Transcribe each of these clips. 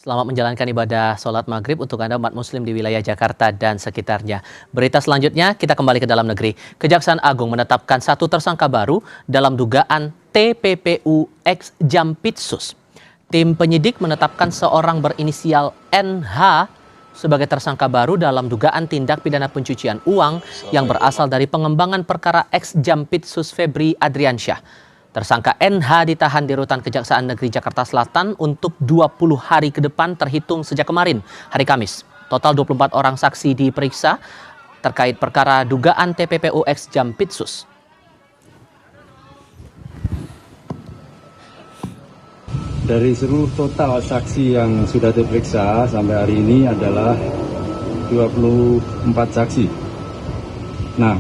Selamat menjalankan ibadah sholat maghrib untuk Anda umat muslim di wilayah Jakarta dan sekitarnya. Berita selanjutnya kita kembali ke dalam negeri. Kejaksaan Agung menetapkan 1 tersangka baru dalam dugaan TPPU ex Jampitsus. Tim penyidik menetapkan seorang berinisial NH sebagai tersangka baru dalam dugaan tindak pidana pencucian uang yang berasal dari pengembangan perkara ex Jampitsus Febri Adriansyah. Tersangka NH ditahan di Rutan Kejaksaan Negeri Jakarta Selatan untuk 20 hari ke depan terhitung sejak kemarin, hari Kamis. Total 24 orang saksi diperiksa terkait perkara dugaan TPPU ex Jampitsus. Dari seluruh total saksi yang sudah diperiksa sampai hari ini adalah 24 saksi. Nah,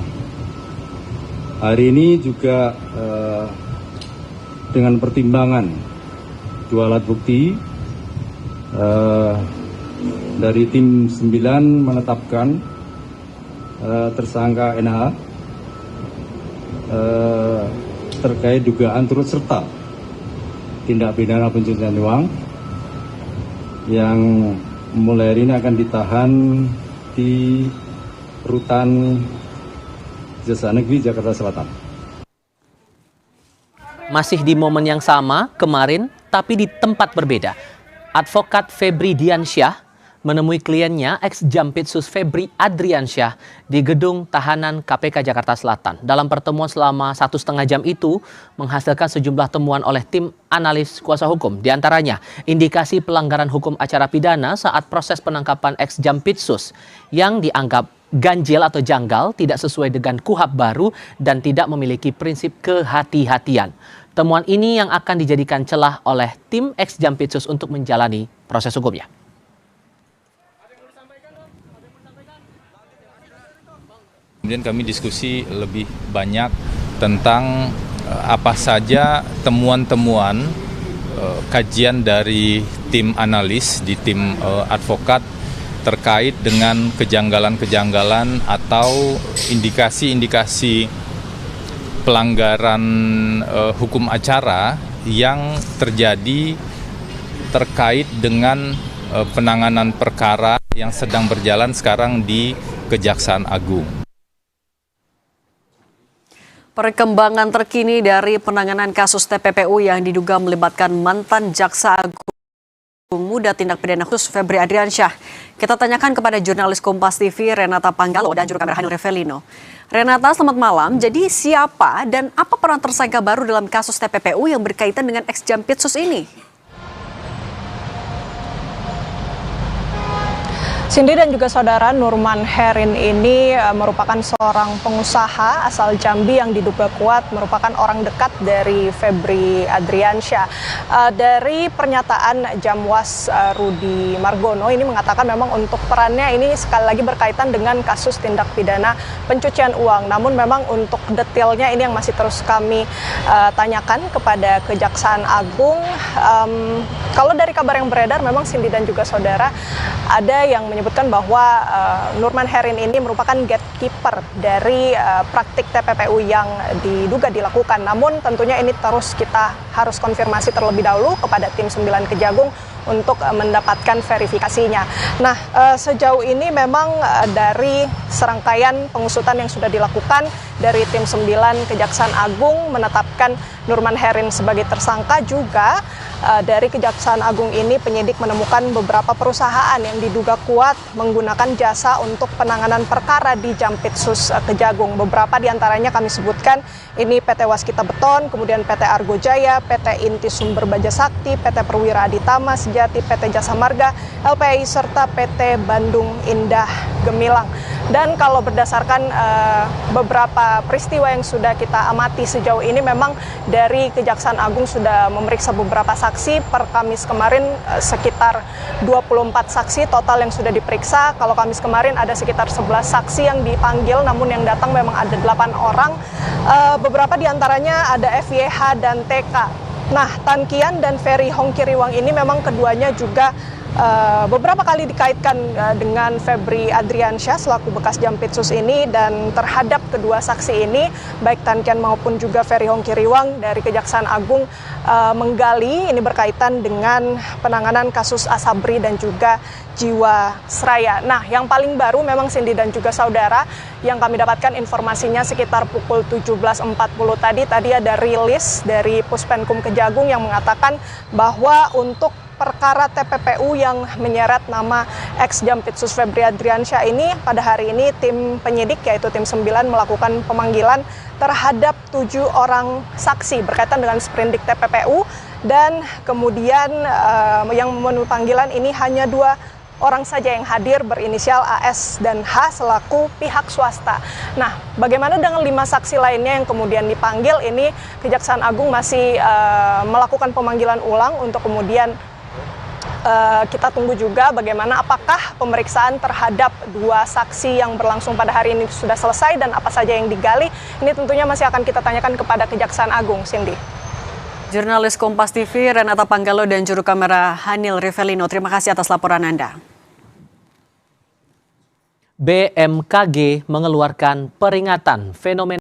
hari ini juga dengan pertimbangan 2 alat bukti dari tim 9 menetapkan tersangka NH terkait dugaan turut serta tindak pidana pencucian uang yang mulai hari ini akan ditahan di Rutan Kejaksaan Negeri Jakarta Selatan. Masih di momen yang sama kemarin, tapi di tempat berbeda. Advokat Febri Diansyah menemui kliennya ex Jampitsus Febri Adriansyah di gedung tahanan KPK Jakarta Selatan. Dalam pertemuan selama 1,5 jam itu menghasilkan sejumlah temuan oleh tim analis kuasa hukum. Di antaranya indikasi pelanggaran hukum acara pidana saat proses penangkapan ex Jampitsus yang dianggap ganjil atau janggal, tidak sesuai dengan KUHP baru dan tidak memiliki prinsip kehati-hatian. Temuan ini yang akan dijadikan celah oleh tim ex Jampitsus untuk menjalani proses hukumnya. Kemudian kami diskusi lebih banyak tentang apa saja temuan-temuan kajian dari tim analis di tim advokat terkait dengan kejanggalan-kejanggalan atau indikasi-indikasi pelanggaran hukum acara yang terjadi terkait dengan penanganan perkara yang sedang berjalan sekarang di Kejaksaan Agung. Perkembangan terkini dari penanganan kasus TPPU yang diduga melibatkan mantan Jaksa Agung Muda Tindak Pidana Khusus Febri Adriansyah. Kita tanyakan kepada jurnalis Kompas TV Renata Panggalo dan juru kamera Hanul Revelino. Renata, selamat malam. Jadi siapa dan apa peran tersangka baru dalam kasus TPPU yang berkaitan dengan ex Jampitsus ini? Cindy dan juga saudara, Nurman Herin ini merupakan seorang pengusaha asal Jambi yang diduga kuat merupakan orang dekat dari Febri Adriansyah. Dari pernyataan Jamwas Rudi Margono ini mengatakan memang untuk perannya ini sekali lagi berkaitan dengan kasus tindak pidana pencucian uang. Namun memang untuk detailnya ini yang masih terus kami tanyakan kepada Kejaksaan Agung. Kalau dari kabar yang beredar memang Cindy dan juga saudara ada yang menyebutkan bahwa Nurman Herin ini merupakan gatekeeper dari praktik TPPU yang diduga dilakukan. Namun tentunya ini terus kita harus konfirmasi terlebih dahulu kepada tim 9 Kejagung untuk mendapatkan verifikasinya. Nah, sejauh ini memang dari serangkaian pengusutan yang sudah dilakukan dari tim 9 Kejaksaan Agung menetapkan Nurman Herin sebagai tersangka, juga dari Kejaksaan Agung ini penyidik menemukan beberapa perusahaan yang diduga kuat menggunakan jasa untuk penanganan perkara di Jampitsus Kejagung. Beberapa diantaranya kami sebutkan ini PT Waskita Beton, kemudian PT Argo Jaya, PT Inti Sumber Baja Sakti, PT Perwira Aditama Sejati, PT Jasa Marga, LPI, serta PT Bandung Indah Gemilang. Dan kalau berdasarkan beberapa peristiwa yang sudah kita amati sejauh ini, memang dari Kejaksaan Agung sudah memeriksa beberapa saksi. Per Kamis kemarin sekitar 24 saksi total yang sudah diperiksa. Kalau Kamis kemarin ada sekitar 11 saksi yang dipanggil, namun yang datang memang ada 8 orang. Beberapa diantaranya ada FYH dan TK. Nah, Tan Kian dan Ferry Hongkiriwang ini memang keduanya juga beberapa kali dikaitkan dengan Febri Adriansyah selaku bekas Jampitsus ini, dan terhadap kedua saksi ini baik Tan Kian maupun juga Ferry Hongkiriwang dari Kejaksaan Agung menggali ini berkaitan dengan penanganan kasus Asabri dan juga Jiwasraya. Nah, yang paling baru memang Cindy dan juga saudara, yang kami dapatkan informasinya sekitar pukul 17.40 tadi ada rilis dari Puspenkum Kejagung yang mengatakan bahwa untuk perkara TPPU yang menyeret nama ex Jampitsus Febri Adriansyah ini, pada hari ini tim penyidik yaitu tim 9 melakukan pemanggilan terhadap 7 orang saksi berkaitan dengan sprindik TPPU, dan kemudian yang memenuhi panggilan ini hanya 2 orang saja yang hadir berinisial AS dan H selaku pihak swasta. Nah, bagaimana dengan 5 saksi lainnya yang kemudian dipanggil ini? Kejaksaan Agung masih melakukan pemanggilan ulang untuk kemudian kita tunggu juga bagaimana apakah pemeriksaan terhadap 2 saksi yang berlangsung pada hari ini sudah selesai dan apa saja yang digali. Ini tentunya masih akan kita tanyakan kepada Kejaksaan Agung, Cindy. Jurnalis Kompas TV Renata Panggalo dan juru kamera Hanil Rivelino, terima kasih atas laporan Anda. BMKG mengeluarkan peringatan fenomena